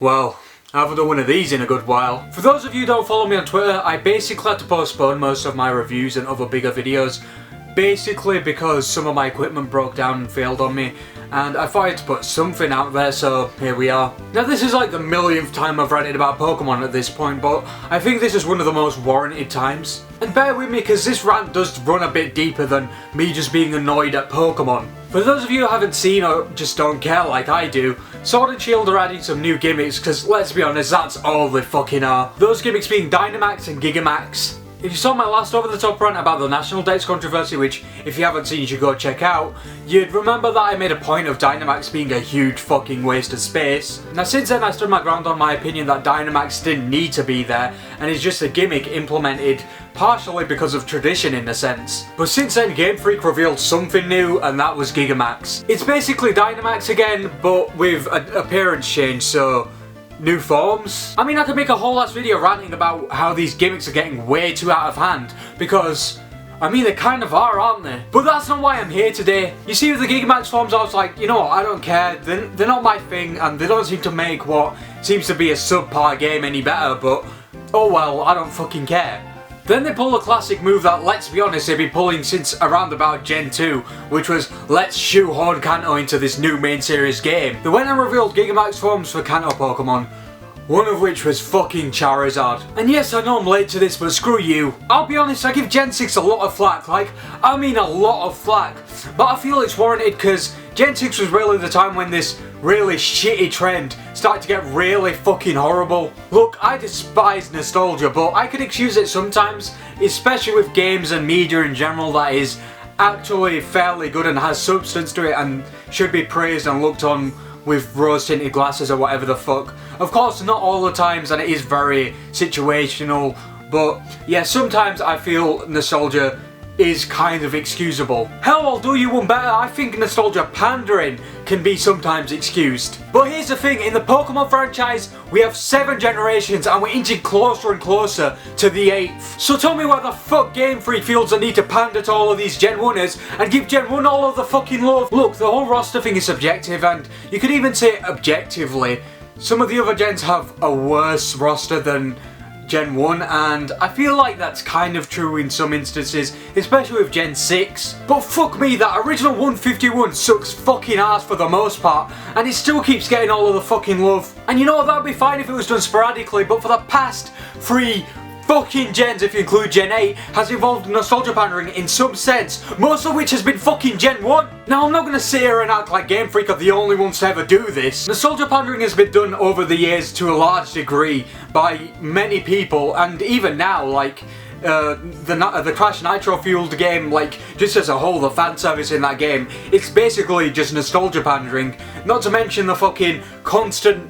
Well, I haven't done one of these in a good while. For those of you who don't follow me on Twitter, I basically had to postpone most of my reviews and other bigger videos. Basically because some of my equipment broke down and failed on me, and I thought I had to put something out there, so here we are. Now this is like the millionth time I've ranted about Pokemon at this point, but I think this is one of the most warranted times. And bear with me because this rant does run a bit deeper than me just being annoyed at Pokemon. For those of you who haven't seen or just don't care like I do, Sword and Shield are adding some new gimmicks because let's be honest, that's all they fucking are. Those gimmicks being Dynamax and Gigamax. If you saw my last over the top rant about the National Dex controversy, which if you haven't seen you should go check out, you'd remember that I made a point of Dynamax being a huge fucking waste of space. Now since then I stood my ground on my opinion that Dynamax didn't need to be there and is just a gimmick implemented partially because of tradition in a sense. But since then Game Freak revealed something new and that was Gigamax. It's basically Dynamax again but with an appearance change, so new forms? I mean, I could make a whole ass video ranting about how these gimmicks are getting way too out of hand, because, I mean, they kind of are, aren't they? But that's not why I'm here today. You see, with the Gigamax forms, I was like, you know what, I don't care, they're not my thing, and they don't seem to make what seems to be a subpar game any better, but, oh well, I don't fucking care. Then they pull a classic move that, let's be honest, they've been pulling since around about Gen 2, which was, let's shoehorn Kanto into this new main series game. They went and revealed Gigamax forms for Kanto Pokemon, one of which was fucking Charizard. And yes, I know I'm late to this, but screw you. I'll be honest, I give Gen 6 a lot of flack, like, I mean a lot of flack. But I feel it's warranted because Gen 6 was really the time when this really shitty trend started to get really fucking horrible. Look, I despise nostalgia, but I could excuse it sometimes, especially with games and media in general that is actually fairly good and has substance to it and should be praised and looked on with rose-tinted glasses or whatever the fuck. Of course, not all the times, and it is very situational, but yeah, sometimes I feel nostalgia is kind of excusable. Hell, I'll do you one better, I think nostalgia pandering can be sometimes excused. But here's the thing, in the Pokemon franchise, we have 7 generations and we're inching closer and closer to the 8th. So tell me why the fuck Game Freak feels the need to pander to all of these Gen 1ers and give Gen 1 all of the fucking love. Look, the whole roster thing is subjective, and you could even say objectively, some of the other gens have a worse roster than Gen 1, and I feel like that's kind of true in some instances, especially with Gen 6. But fuck me, that original 151 sucks fucking ass for the most part, and it still keeps getting all of the fucking love. And you know what, that would be fine if it was done sporadically, but for the past 3 fucking gens, if you include Gen 8, has involved nostalgia pandering in some sense, most of which has been fucking Gen 1. Now I'm not going to sit here and act like Game Freak are the only ones to ever do this. Nostalgia pandering has been done over the years to a large degree by many people, and even now, like, the Crash Nitro fueled game, like, just as a whole, the fan service in that game, it's basically just nostalgia pandering, not to mention the fucking constant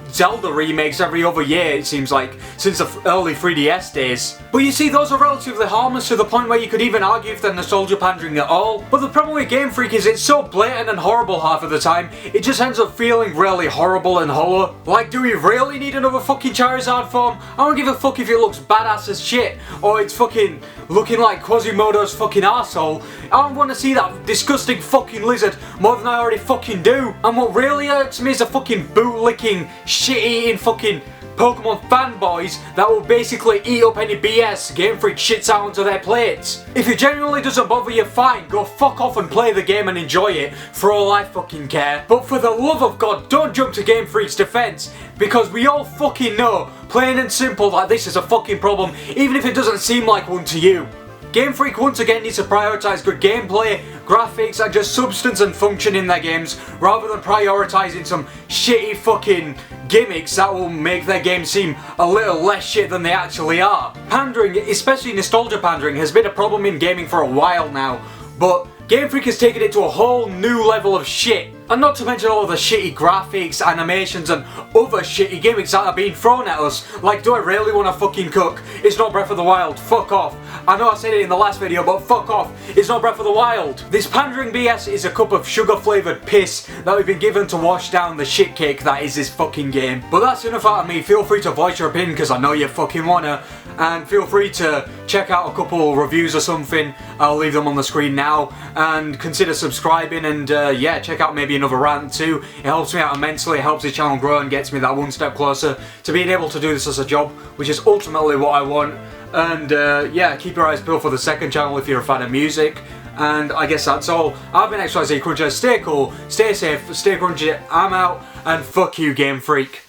Zelda remakes every other year, it seems like, since the early 3DS days. But you see, those are relatively harmless to the point where you could even argue if they're nostalgia pandering at all. But the problem with Game Freak is it's so blatant and horrible half of the time, it just ends up feeling really horrible and hollow. Like, do we really need another fucking Charizard form? I don't give a fuck if it looks badass as shit, or it's fucking looking like Quasimodo's fucking arsehole. I don't want to see that disgusting fucking lizard more than I already fucking do. And what really hurts me is the fucking boot-licking, shit-eating fucking Pokemon fanboys that will basically eat up any BS Game Freak shits out onto their plates. If it genuinely doesn't bother you, fine, go fuck off and play the game and enjoy it, for all I fucking care. But for the love of God, don't jump to Game Freak's defense, because we all fucking know, plain and simple, that this is a fucking problem, even if it doesn't seem like one to you. Game Freak once again needs to prioritise good gameplay, graphics, and just substance and function in their games, rather than prioritising some shitty fucking gimmicks that will make their games seem a little less shit than they actually are. Pandering, especially nostalgia pandering, has been a problem in gaming for a while now, but Game Freak has taken it to a whole new level of shit. And not to mention all of the shitty graphics, animations, and other shitty gimmicks that are being thrown at us. Like, do I really want to fucking cook? It's not Breath of the Wild. Fuck off. I know I said it in the last video, but fuck off. It's not Breath of the Wild. This pandering BS is a cup of sugar-flavoured piss that we've been given to wash down the shit cake that is this fucking game. But that's enough out of me. Feel free to voice your opinion, because I know you fucking wanna. and feel free to check out a couple reviews or something. I'll leave them on the screen now, and consider subscribing, and yeah, check out maybe another rant too. It helps me out immensely, it helps the channel grow and gets me that one step closer to being able to do this as a job, which is ultimately what I want. And yeah, keep your eyes peeled for the second channel if you're a fan of music. And I guess that's all. I've been XYZ Cruncher. Stay cool, stay safe, stay crunchy. I'm out, and fuck you, Game Freak.